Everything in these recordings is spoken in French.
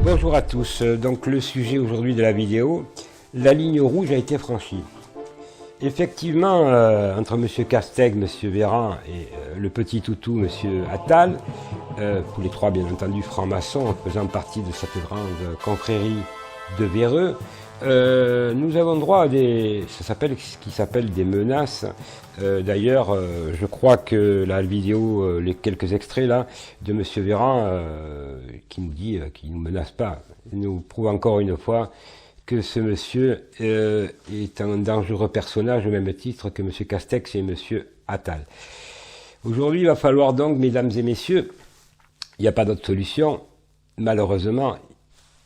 Bonjour à tous, donc le sujet aujourd'hui de la vidéo, la ligne rouge a été franchie. Effectivement, entre M. Castex, M. Véran et le petit toutou, M. Attal, tous les trois bien entendu francs-maçons, faisant partie de cette grande confrérie de véreux, nous avons droit à ce qui s'appelle des menaces. D'ailleurs, je crois que la vidéo, les quelques extraits là de M. Véran, qui nous dit qu'il ne nous menace pas, nous prouve encore une fois que ce monsieur est un dangereux personnage au même titre que M. Castex et M. Attal. Aujourd'hui, il va falloir donc, mesdames et messieurs, il n'y a pas d'autre solution. Malheureusement,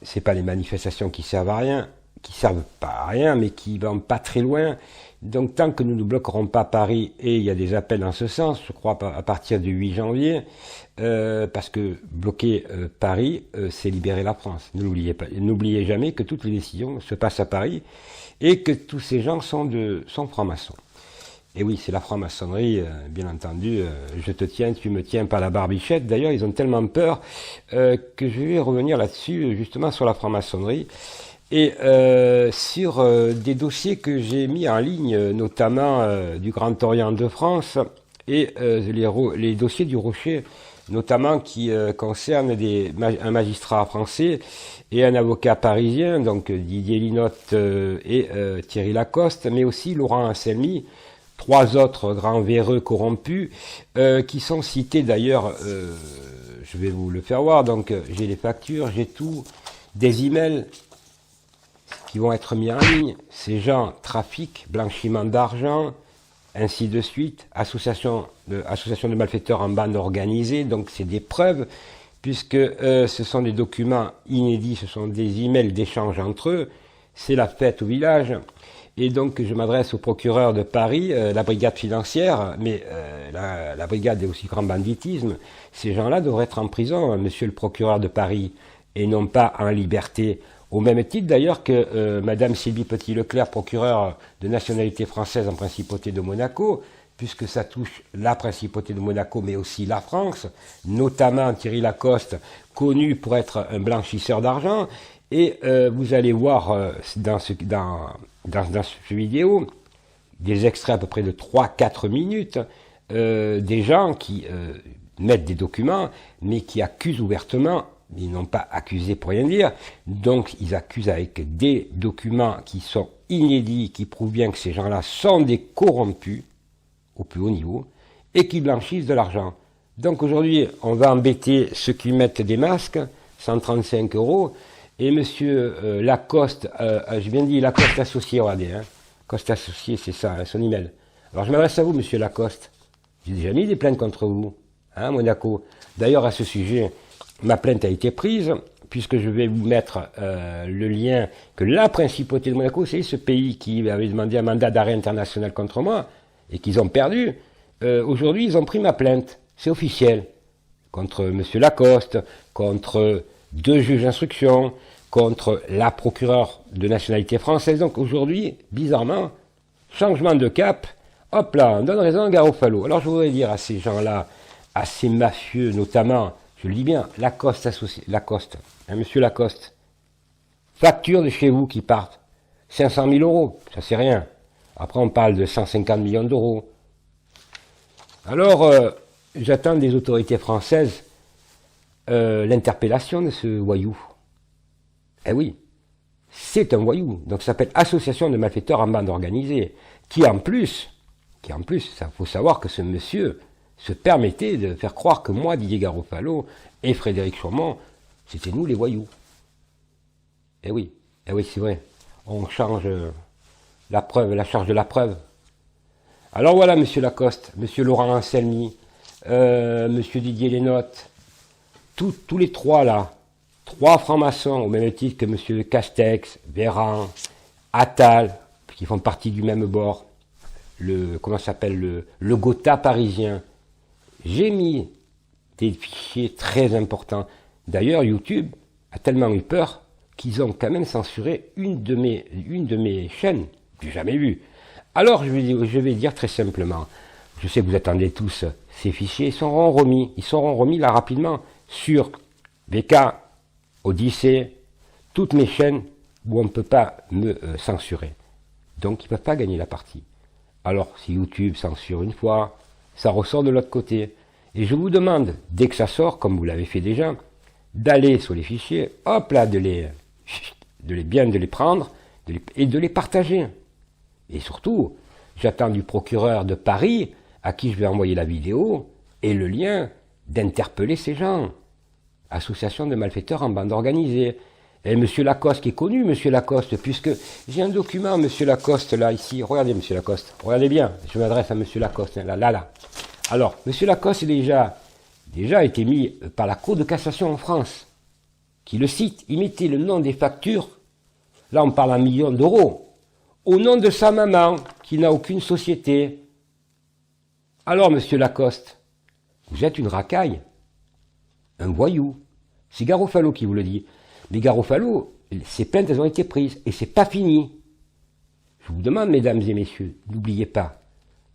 ce n'est pas les manifestations qui servent à rien, qui servent pas à rien, mais qui vont pas très loin. Donc tant que nous ne bloquerons pas Paris, et il y a des appels en ce sens, je crois à partir du 8 janvier, parce que bloquer Paris, c'est libérer la France. N'oubliez jamais que toutes les décisions se passent à Paris, et que tous ces gens sont francs-maçons. Et oui, c'est la franc-maçonnerie, bien entendu, je te tiens, tu me tiens par la barbichette. D'ailleurs, ils ont tellement peur que je vais revenir là-dessus, justement sur la franc-maçonnerie. Et sur des dossiers que j'ai mis en ligne, notamment du Grand Orient de France, et les dossiers du Rocher, notamment qui concernent un magistrat français et un avocat parisien, donc Didier Linotte et Thierry Lacoste, mais aussi Laurent Anselmi, trois autres grands véreux corrompus, qui sont cités d'ailleurs, je vais vous le faire voir, donc j'ai les factures, j'ai tout, des emails qui vont être mis en ligne. Ces gens trafiquent, blanchiment d'argent, ainsi de suite, association de malfaiteurs en bande organisée, donc c'est des preuves, puisque ce sont des documents inédits, ce sont des emails d'échange entre eux, c'est la fête au village, et donc je m'adresse au procureur de Paris, la brigade financière, mais la brigade est aussi grand banditisme, ces gens-là devraient être en prison, monsieur le procureur de Paris, et non pas en liberté. Au même titre d'ailleurs que Madame Sylvie Petit-Leclerc, procureure de nationalité française en principauté de Monaco, puisque ça touche la principauté de Monaco, mais aussi la France, notamment Thierry Lacoste, connu pour être un blanchisseur d'argent. Et vous allez voir dans cette vidéo des extraits à peu près de 3-4 minutes, des gens qui mettent des documents, mais qui accusent ouvertement. Ils n'ont pas accusé pour rien dire, donc ils accusent avec des documents qui sont inédits, qui prouvent bien que ces gens-là sont des corrompus, au plus haut niveau, et qui blanchissent de l'argent. Donc aujourd'hui, on va embêter ceux qui mettent des masques, 135 €, et monsieur Lacoste, j'ai bien dit Lacoste associé, regardez, hein, Lacoste associé, c'est ça, hein, son email. Alors je m'adresse à vous, monsieur Lacoste, j'ai déjà mis des plaintes contre vous, hein, Monaco. D'ailleurs, à ce sujet, ma plainte a été prise, puisque je vais vous mettre le lien que la principauté de Monaco, c'est ce pays qui avait demandé un mandat d'arrêt international contre moi, et qu'ils ont perdu. Aujourd'hui, ils ont pris ma plainte, c'est officiel, contre M. Lacoste, contre 2 juges d'instruction, contre la procureure de nationalité française. Donc aujourd'hui, bizarrement, changement de cap, hop là, on donne raison à Garofalo. Alors je voudrais dire à ces gens-là, à ces mafieux notamment, je le dis bien, Lacoste associé, Lacoste, hein, monsieur Lacoste, facture de chez vous qui partent, 500 000 €, ça c'est rien. Après on parle de 150 millions d'euros. Alors, j'attends des autorités françaises l'interpellation de ce voyou. Eh oui, c'est un voyou, donc ça s'appelle association de malfaiteurs en bande organisée, qui en plus, ça faut savoir que ce monsieur se permettait de faire croire que moi, Didier Garofalo et Frédéric Chaumont, c'était nous les voyous. Eh oui, c'est vrai. On change la preuve, la charge de la preuve. Alors voilà, monsieur Lacoste, monsieur Laurent Anselmi, monsieur Didier Linotte, tous les trois là, 3 francs-maçons, au même titre que monsieur Castex, Véran, Attal, qui font partie du même bord, le Gotha parisien. J'ai mis des fichiers très importants. D'ailleurs, YouTube a tellement eu peur qu'ils ont quand même censuré une de mes chaînes, que j'ai jamais vue. Alors, je vais dire très simplement, je sais que vous attendez tous ces fichiers, ils seront remis là rapidement sur VK, Odyssée, toutes mes chaînes où on ne peut pas me censurer. Donc ils ne peuvent pas gagner la partie. Alors si YouTube censure une fois, ça ressort de l'autre côté. Et je vous demande, dès que ça sort, comme vous l'avez fait déjà, d'aller sur les fichiers, hop là, de les prendre et de les partager. Et surtout, j'attends du procureur de Paris, à qui je vais envoyer la vidéo, et le lien d'interpeller ces gens. Association de malfaiteurs en bande organisée. Et M. Lacoste, qui est connu, M. Lacoste, puisque j'ai un document, M. Lacoste, là, ici. Regardez, M. Lacoste. Regardez bien. Je m'adresse à M. Lacoste, là. Alors, M. Lacoste est déjà été mis par la Cour de cassation en France, qui le cite. Il mettait le nom des factures. Là, on parle en millions d'euros. Au nom de sa maman, qui n'a aucune société. Alors, M. Lacoste, vous êtes une racaille, un voyou. C'est Garofalo qui vous le dit. Mais Garofalo, ces plaintes, elles ont été prises. Et c'est pas fini. Je vous demande, mesdames et messieurs, n'oubliez pas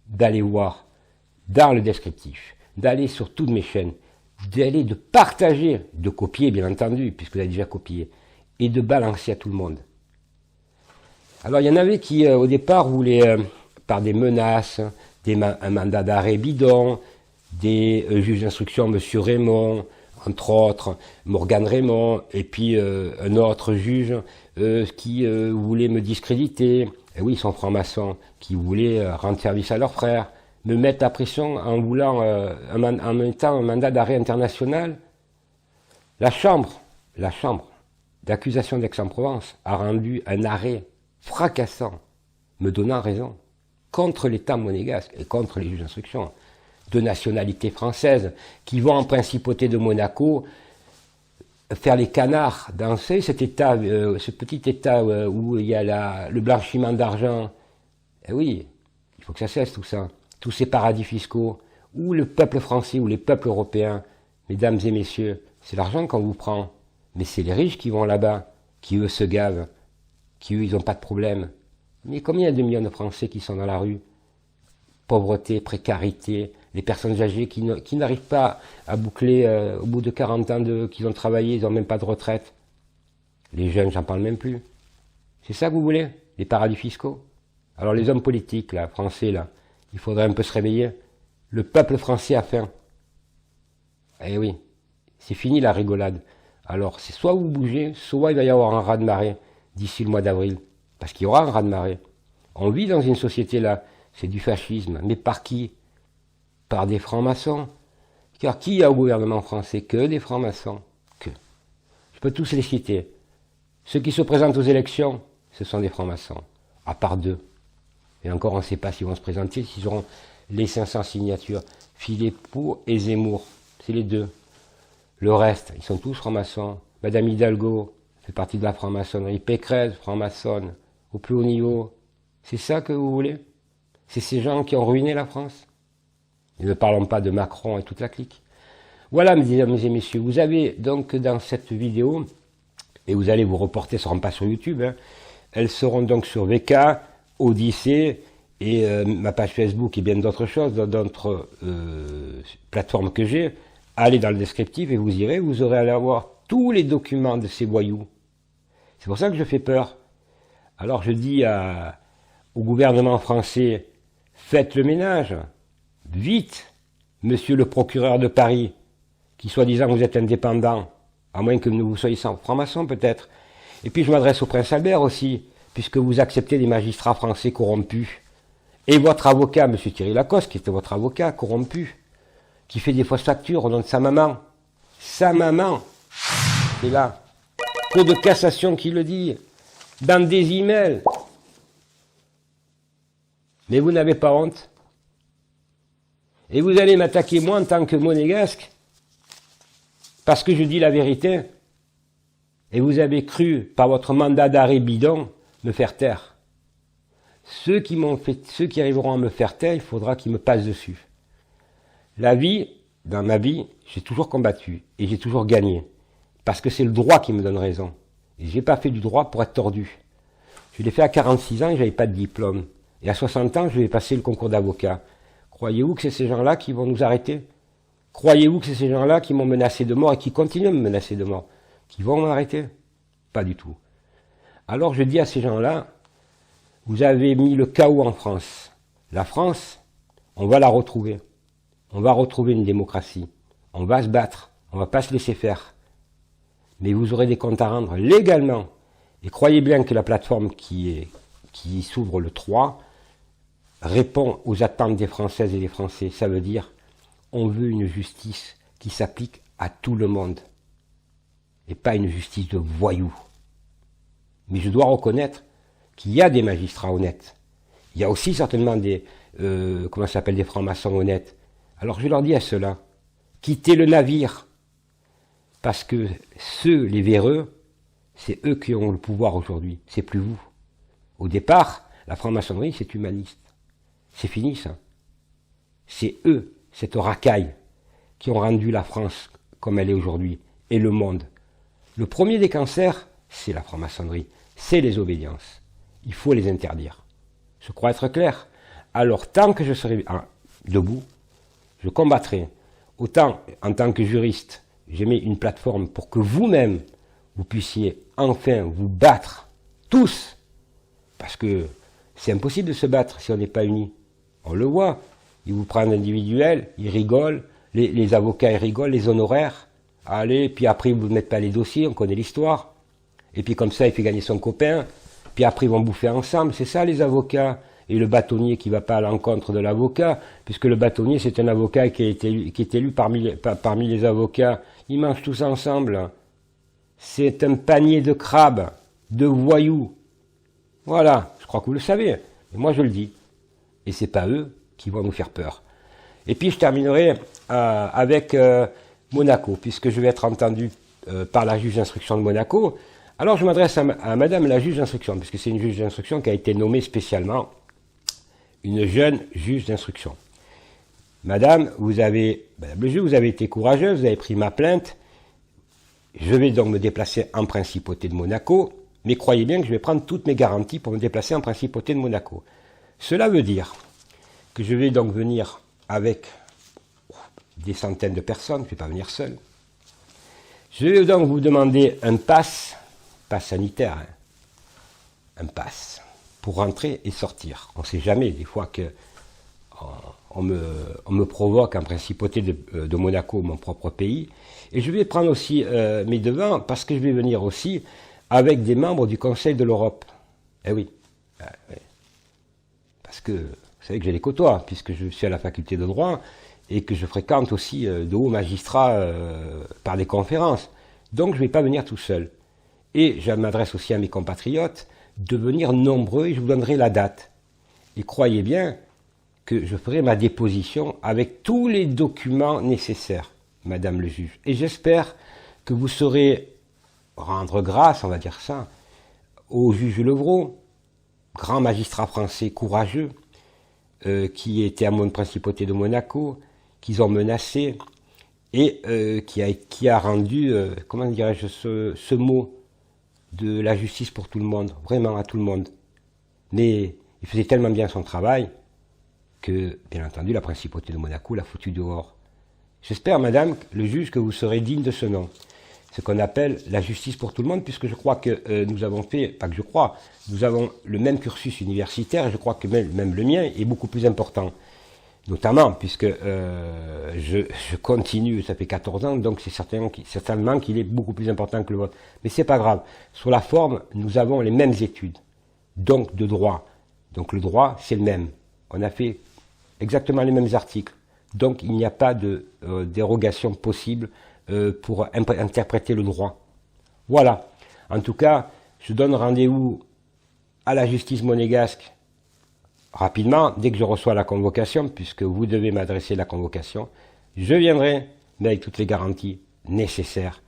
d'aller voir dans le descriptif, d'aller sur toutes mes chaînes, de partager, de copier, bien entendu, puisque vous avez déjà copié, et de balancer à tout le monde. Alors, il y en avait qui, au départ, voulaient, par des menaces, un mandat d'arrêt bidon, des juges d'instruction, M. Raymond, entre autres, Morgane Raymond, et puis un autre juge qui voulait me discréditer. Et oui, ils sont francs-maçons, qui voulaient rendre service à leurs frères, me mettre la pression en voulant, en mettant un mandat d'arrêt international. La chambre d'accusation d'Aix-en-Provence a rendu un arrêt fracassant, me donnant raison, contre l'État monégasque et contre les juges d'instruction, de nationalité française, qui vont en principauté de Monaco faire les canards, danser cet État, ce petit État où il y a le blanchiment d'argent. Eh oui, il faut que ça cesse tout ça, tous ces paradis fiscaux, où le peuple français, ou les peuples européens, mesdames et messieurs, c'est l'argent qu'on vous prend, mais c'est les riches qui vont là-bas, qui eux se gavent, qui eux ils n'ont pas de problème. Mais combien de millions de Français qui sont dans la rue? Pauvreté, précarité, les personnes âgées qui n'arrivent pas à boucler au bout de 40 ans qu'ils ont travaillé, ils n'ont même pas de retraite. Les jeunes, j'en parle même plus. C'est ça que vous voulez? Les paradis fiscaux? Alors les hommes politiques, là, français, là, il faudrait un peu se réveiller. Le peuple français a faim. Eh oui, c'est fini la rigolade. Alors, c'est soit vous bougez, soit il va y avoir un raz-de-marée d'ici le mois d'avril. Parce qu'il y aura un raz-de-marée. On vit dans une société là, c'est du fascisme. Mais par qui? Par des francs-maçons. Car qui a au gouvernement français? Que des francs-maçons. Que. Je peux tous les citer. Ceux qui se présentent aux élections, ce sont des francs-maçons. À part deux. Et encore, on ne sait pas s'ils vont se présenter, s'ils auront les 500 signatures. Philippot et Zemmour. C'est les deux. Le reste, ils sont tous francs-maçons. Madame Hidalgo fait partie de la franc-maçonnerie. Pécresse, franc-maçonne, au plus haut niveau. C'est ça que vous voulez? C'est ces gens qui ont ruiné la France? Et ne parlons pas de Macron et toute la clique. Voilà, mesdames et messieurs, vous avez donc dans cette vidéo, et vous allez vous reporter, elles ne seront pas sur YouTube, hein, elles seront donc sur VK, Odyssée, et ma page Facebook et bien d'autres choses, d'autres plateformes que j'ai. Allez dans le descriptif et vous irez, vous aurez à avoir tous les documents de ces voyous. C'est pour ça que je fais peur. Alors je dis au gouvernement français, faites le ménage, vite, monsieur le procureur de Paris, qui soi-disant vous êtes indépendant, à moins que vous soyez franc-maçon peut-être. Et puis je m'adresse au prince Albert aussi, puisque vous acceptez des magistrats français corrompus. Et votre avocat, monsieur Thierry Lacoste, qui était votre avocat corrompu, qui fait des fausses factures au nom de sa maman. Sa maman, c'est là. Cour de cassation qui le dit, dans des emails. Mais vous n'avez pas honte. Et vous allez m'attaquer moi en tant que monégasque, parce que je dis la vérité. Et vous avez cru, par votre mandat d'arrêt bidon, me faire taire. Ceux qui arriveront à me faire taire, il faudra qu'ils me passent dessus. La vie, dans ma vie, j'ai toujours combattu et j'ai toujours gagné. Parce que c'est le droit qui me donne raison. Et j'ai pas fait du droit pour être tordu. Je l'ai fait à 46 ans et j'avais pas de diplôme. Et à 60 ans, je vais passer le concours d'avocat. Croyez-vous que c'est ces gens-là qui vont nous arrêter? Croyez-vous que c'est ces gens-là qui m'ont menacé de mort et qui continuent à me menacer de mort? qui vont m'arrêter? Pas du tout. Alors je dis à ces gens-là, vous avez mis le chaos en France. La France, on va la retrouver. On va retrouver une démocratie. On va se battre. On va pas se laisser faire. Mais vous aurez des comptes à rendre légalement. Et croyez bien que la plateforme qui s'ouvre le 3 répond aux attentes des Françaises et des Français. Ça veut dire, on veut une justice qui s'applique à tout le monde. Et pas une justice de voyous. Mais je dois reconnaître qu'il y a des magistrats honnêtes. Il y a aussi certainement des des francs-maçons honnêtes. Alors je leur dis à ceux-là, quittez le navire. Parce que les véreux, c'est eux qui ont le pouvoir aujourd'hui. C'est plus vous. Au départ, la franc-maçonnerie, c'est humaniste. C'est fini, ça. C'est eux, cette racaille, qui ont rendu la France comme elle est aujourd'hui, et le monde. Le premier des cancers, c'est la franc-maçonnerie. C'est les obédiences. Il faut les interdire. Je crois être clair. Alors, tant que je serai debout, je combattrai. Autant, en tant que juriste, j'ai mis une plateforme pour que vous-même, vous puissiez enfin vous battre, tous. Parce que c'est impossible de se battre si on n'est pas unis. On le voit. Ils vous prennent individuel, ils rigolent, les avocats ils rigolent, les honoraires. Allez, puis après ils ne vous mettent pas les dossiers, on connaît l'histoire. Et puis comme ça, il fait gagner son copain. Puis après, ils vont bouffer ensemble. C'est ça, les avocats. Et le bâtonnier qui ne va pas à l'encontre de l'avocat, puisque le bâtonnier, c'est un avocat qui est élu parmi les avocats. Ils mangent tous ensemble. C'est un panier de crabes, de voyous. Voilà, je crois que vous le savez. Mais moi, je le dis. Et c'est pas eux qui vont nous faire peur. Et puis, je terminerai avec Monaco, puisque je vais être entendu par la juge d'instruction de Monaco. Alors, je m'adresse à madame la juge d'instruction, puisque c'est une juge d'instruction qui a été nommée spécialement, une jeune juge d'instruction. Madame, vous avez été courageuse, vous avez pris ma plainte. Je vais donc me déplacer en principauté de Monaco, mais croyez bien que je vais prendre toutes mes garanties pour me déplacer en principauté de Monaco. Cela veut dire que je vais donc venir avec des centaines de personnes, je ne vais pas venir seul. Je vais donc vous demander un pass sanitaire, hein, un pass, pour rentrer et sortir. On ne sait jamais, des fois que on me provoque en principauté de Monaco, mon propre pays, et je vais prendre aussi mes devants, parce que je vais venir aussi avec des membres du Conseil de l'Europe. Eh oui, oui. Parce que vous savez que j'ai les côtoies, puisque je suis à la faculté de droit, et que je fréquente aussi de hauts magistrats par des conférences. Donc je ne vais pas venir tout seul. Et je m'adresse aussi à mes compatriotes de venir nombreux, et je vous donnerai la date. Et croyez bien que je ferai ma déposition avec tous les documents nécessaires, madame le juge. Et j'espère que vous saurez rendre grâce, on va dire ça, au juge Levrault, grand magistrat français courageux, qui était à mon principauté de Monaco, qu'ils ont menacé, et qui a rendu, comment dirais-je, ce mot de la justice pour tout le monde, vraiment à tout le monde. Mais il faisait tellement bien son travail que, bien entendu, la principauté de Monaco l'a foutu dehors. J'espère, madame, le juge, que vous serez digne de ce nom. Ce qu'on appelle la justice pour tout le monde, puisque je crois que nous avons fait, pas que je crois, nous avons le même cursus universitaire, et je crois que même le mien est beaucoup plus important. Notamment, puisque je continue, ça fait 14 ans, donc c'est certainement qu'il est beaucoup plus important que le vôtre. Mais c'est pas grave. Sur la forme, nous avons les mêmes études, donc de droit. Donc le droit, c'est le même. On a fait exactement les mêmes articles. Donc il n'y a pas de dérogation possible pour interpréter le droit. Voilà. En tout cas, je donne rendez-vous à la justice monégasque rapidement, dès que je reçois la convocation, puisque vous devez m'adresser la convocation, je viendrai, mais avec toutes les garanties nécessaires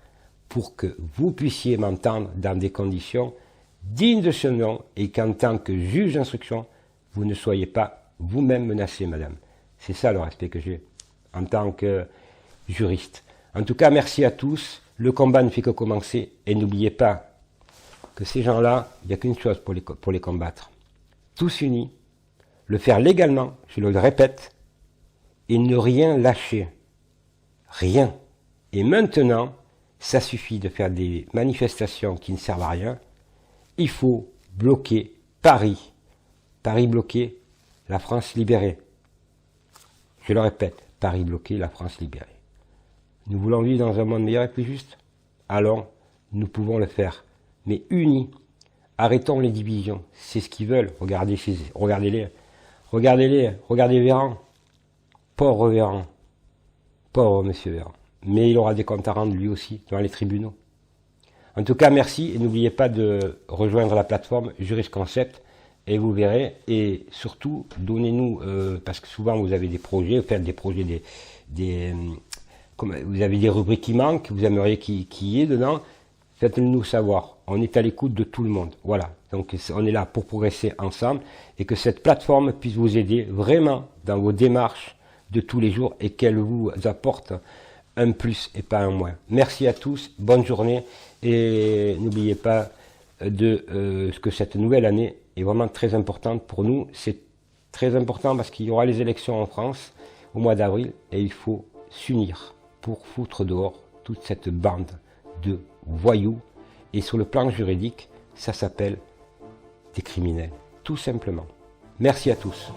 pour que vous puissiez m'entendre dans des conditions dignes de ce nom et qu'en tant que juge d'instruction, vous ne soyez pas vous-même menacé, madame. C'est ça le respect que j'ai en tant que juriste. En tout cas, merci à tous. Le combat ne fait que commencer et n'oubliez pas que ces gens-là, il n'y a qu'une chose pour les combattre. Tous unis, le faire légalement, je le répète, et ne rien lâcher. Rien. Et maintenant, Ça suffit de faire des manifestations qui ne servent à rien. Il faut bloquer Paris. Paris bloqué, la France libérée. Je le répète, Paris bloqué, la France libérée. Nous voulons vivre dans un monde meilleur et plus juste? Allons, nous pouvons le faire. Mais unis, arrêtons les divisions. C'est ce qu'ils veulent. Regardez-les. Regardez Véran. Pauvre Véran. Pauvre monsieur Véran. Mais il aura des comptes à rendre lui aussi dans les tribunaux. En tout cas, merci et n'oubliez pas de rejoindre la plateforme Jurist Concept et vous verrez. Et surtout, donnez-nous, parce que souvent vous avez des projets, vous faites des projets, vous avez des rubriques qui manquent, vous aimeriez qu'il y ait dedans, faites-le nous savoir. On est à l'écoute de tout le monde. Voilà. Donc on est là pour progresser ensemble et que cette plateforme puisse vous aider vraiment dans vos démarches de tous les jours et qu'elle vous apporte un plus et pas un moins. Merci à tous, bonne journée et n'oubliez pas que cette nouvelle année est vraiment très importante pour nous. C'est très important parce qu'il y aura les élections en France au mois d'avril et il faut s'unir pour foutre dehors toute cette bande de voyous. Et sur le plan juridique, ça s'appelle des criminels, tout simplement. Merci à tous.